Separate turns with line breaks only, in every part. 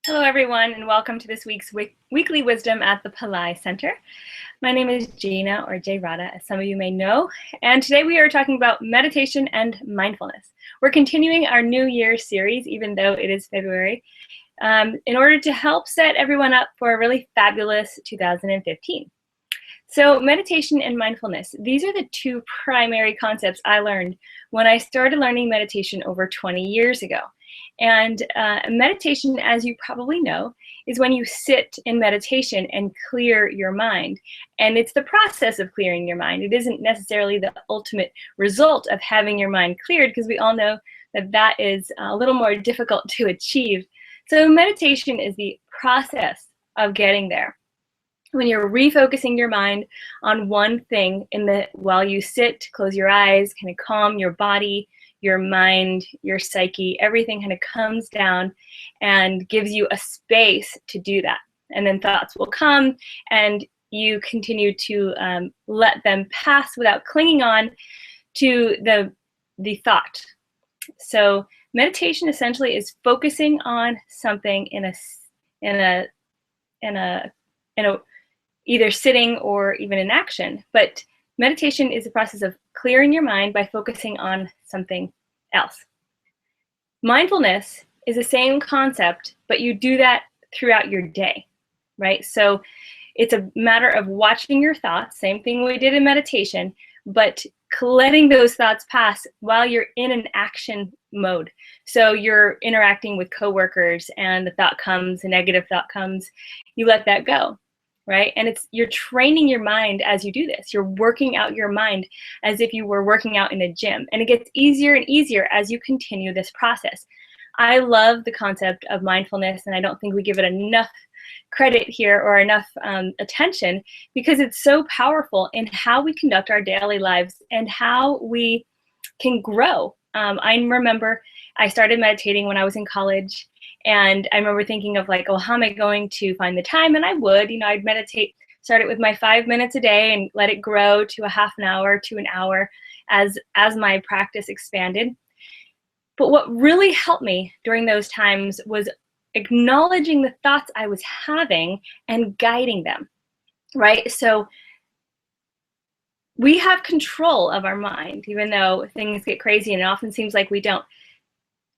Hello, everyone, and welcome to this week's Weekly Wisdom at the Pillai Center. My name is Gina, or Jay Rada, as some of you may know, and today we are talking about meditation and mindfulness. We're continuing our New Year series, even though it is February, in order to help set everyone up for a really fabulous 2015. So meditation and mindfulness, these are the two primary concepts I learned when I started learning meditation over 20 years ago. And meditation, as you probably know, is when you sit in meditation and clear your mind. And it's the process of clearing your mind. It isn't necessarily the ultimate result of having your mind cleared, because we all know that that is a little more difficult to achieve. So meditation is the process of getting there. When you're refocusing your mind on one thing while you sit, close your eyes, kind of calm your body, your mind, your psyche, everything kind of comes down and gives you a space to do that. And then thoughts will come and you continue to let them pass without clinging on to the thought. So meditation essentially is focusing on something in a either sitting or even in action. But meditation is a process of clearing your mind by focusing on something else. Mindfulness is the same concept, but you do that throughout your day, right? So it's a matter of watching your thoughts, same thing we did in meditation, but letting those thoughts pass while you're in an action mode. So you're interacting with coworkers and the thought comes, a negative thought comes, you let that go. Right? And you're training your mind as you do this. You're working out your mind as if you were working out in a gym. And it gets easier and easier as you continue this process. I love the concept of mindfulness, and I don't think we give it enough credit here or enough attention, because it's so powerful in how we conduct our daily lives and how we can grow. I remember I started meditating when I was in college. And I remember thinking of like, oh, how am I going to find the time? And I would, I'd meditate, start it with my 5 minutes a day and let it grow to a half an hour to an hour as my practice expanded. But what really helped me during those times was acknowledging the thoughts I was having and guiding them, right? So we have control of our mind, even though things get crazy and it often seems like we don't.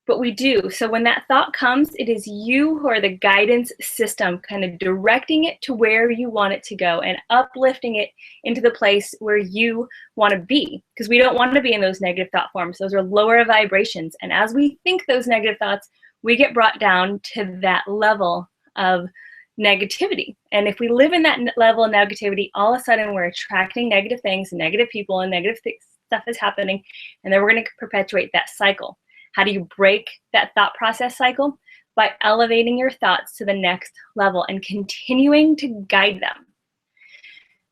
But we do. So when that thought comes, it is you who are the guidance system, kind of directing it to where you want it to go and uplifting it into the place where you want to be. Because we don't want to be in those negative thought forms. Those are lower vibrations. And as we think those negative thoughts, we get brought down to that level of negativity. And if we live in that level of negativity, all of a sudden we're attracting negative things, negative people, and negative stuff is happening. And then we're going to perpetuate that cycle. How do you break that thought process cycle? By elevating your thoughts to the next level and continuing to guide them.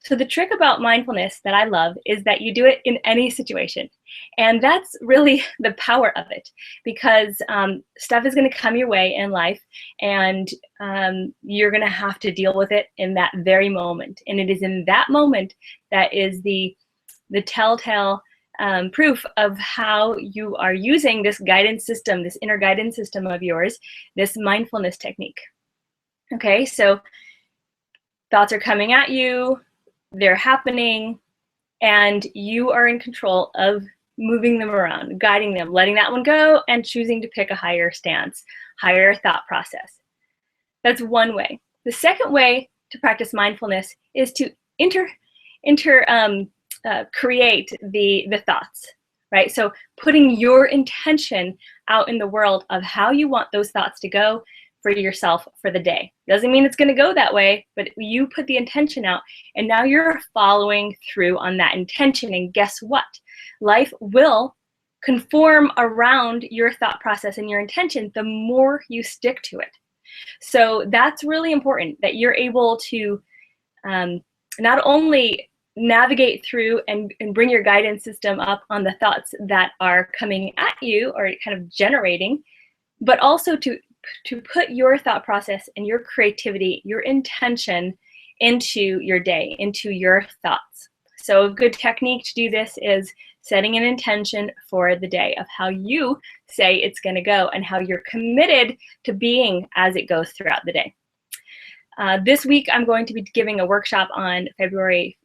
So the trick about mindfulness that I love is that you do it in any situation. And that's really the power of it, because stuff is going to come your way in life, and you're going to have to deal with it in that very moment. And it is in that moment that is the telltale proof of how you are using this guidance system, this inner guidance system of yours, this mindfulness technique. Okay, so thoughts are coming at you, they're happening, and you are in control of moving them around, guiding them, letting that one go, and choosing to pick a higher stance, higher thought process. That's one way. The second way to practice mindfulness is to create the thoughts, right? So putting your intention out in the world of how you want those thoughts to go for yourself for the day. Doesn't mean it's going to go that way, but you put the intention out, and now you're following through on that intention. And guess what? Life will conform around your thought process and your intention the more you stick to it. So that's really important, that you're able to not only navigate through and bring your guidance system up on the thoughts that are coming at you or kind of generating, but also to put your thought process and your creativity, your intention into your day, into your thoughts. So a good technique to do this is setting an intention for the day of how you say it's going to go and how you're committed to being as it goes throughout the day. This week, I'm going to be giving a workshop on February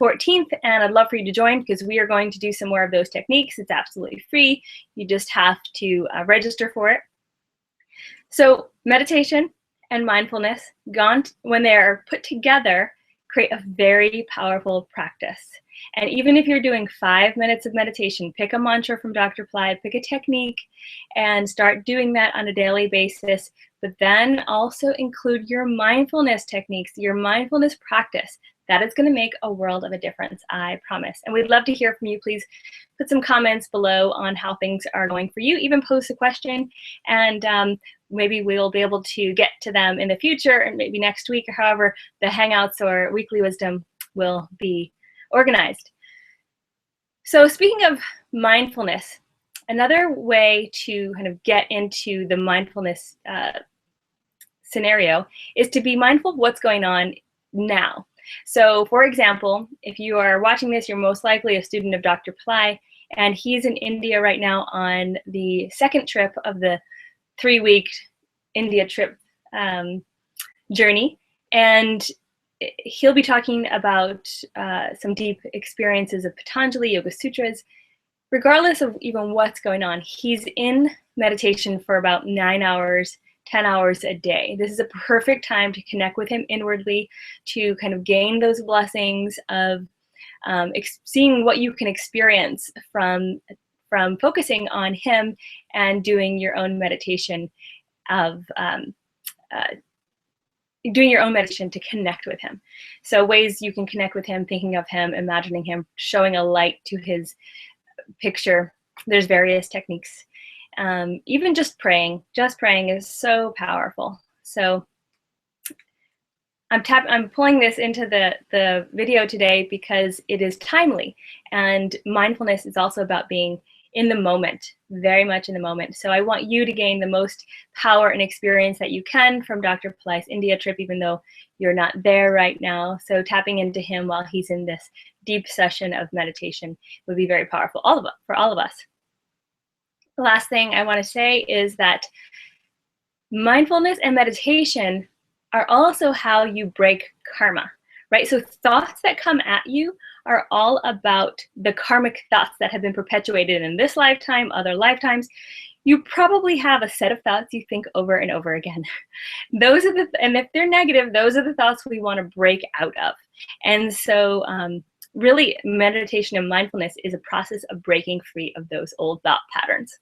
14th, and I'd love for you to join because we are going to do some more of those techniques. It's absolutely free. You just have to register for it. So meditation and mindfulness, when they're put together, create a very powerful practice. And even if you're doing 5 minutes of meditation, pick a mantra from Dr. Pillai, pick a technique, and start doing that on a daily basis. But then also include your mindfulness techniques, your mindfulness practice. That is going to make a world of a difference, I promise. And we'd love to hear from you. Please put some comments below on how things are going for you. Even post a question, and maybe we'll be able to get to them in the future, and maybe next week, or however the Hangouts or Weekly Wisdom will be organized. So speaking of mindfulness, another way to kind of get into the mindfulness scenario is to be mindful of what's going on now. So for example, if you are watching this, you're most likely a student of Dr. Pillai, and he's in India right now on the second trip of the 3-week India trip journey. And he'll be talking about some deep experiences of Patanjali Yoga Sutras. Regardless of even what's going on, he's in meditation for about 9 hours, 10 hours a day. This is a perfect time to connect with him inwardly, to kind of gain those blessings of seeing what you can experience from focusing on him and doing your own meditation doing your own meditation to connect with him. So ways you can connect with him: thinking of him, imagining him, showing a light to his picture. There's various techniques. Even just praying is so powerful. So I'm pulling this into the video today because it is timely, and mindfulness is also about being in the moment, very much in the moment. So I want you to gain the most power and experience that you can from Dr. Pillai's India trip, even though you're not there right now. So tapping into him while he's in this deep session of meditation would be very powerful for all of us. The last thing I want to say is that mindfulness and meditation are also how you break karma, right? So thoughts that come at you are all about the karmic thoughts that have been perpetuated in this lifetime, other lifetimes. You probably have a set of thoughts you think over and over again. And if they're negative, those are the thoughts we want to break out of. And so really, meditation and mindfulness is a process of breaking free of those old thought patterns.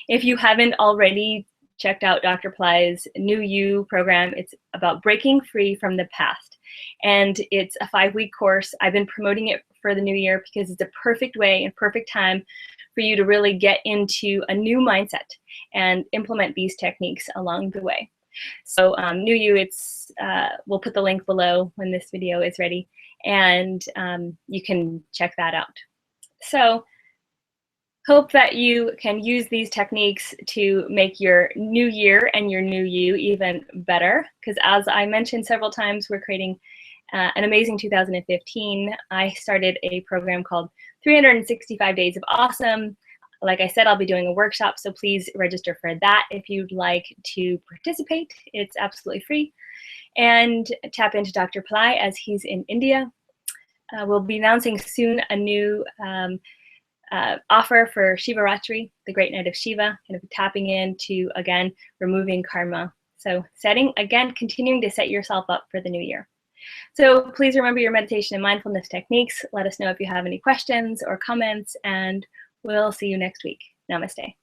If you haven't already checked out Dr. Pillai's New You program, it's about breaking free from the past. And it's a 5-week course. I've been promoting it for the new year because it's a perfect way and perfect time for you to really get into a new mindset and implement these techniques along the way. So New You, we'll put the link below when this video is ready, and you can check that out. So hope that you can use these techniques to make your new year and your new you even better, because as I mentioned several times, we're creating an amazing 2015. I started a program called 365 Days of Awesome. Like I said, I'll be doing a workshop, so please register for that if you'd like to participate. It's absolutely free. And tap into Dr. Pillai as he's in India. We'll be announcing soon a new offer for Shivaratri, the Great Night of Shiva, kind of tapping into, again, removing karma. So continuing to set yourself up for the new year. So please remember your meditation and mindfulness techniques. Let us know if you have any questions or comments, and we'll see you next week. Namaste.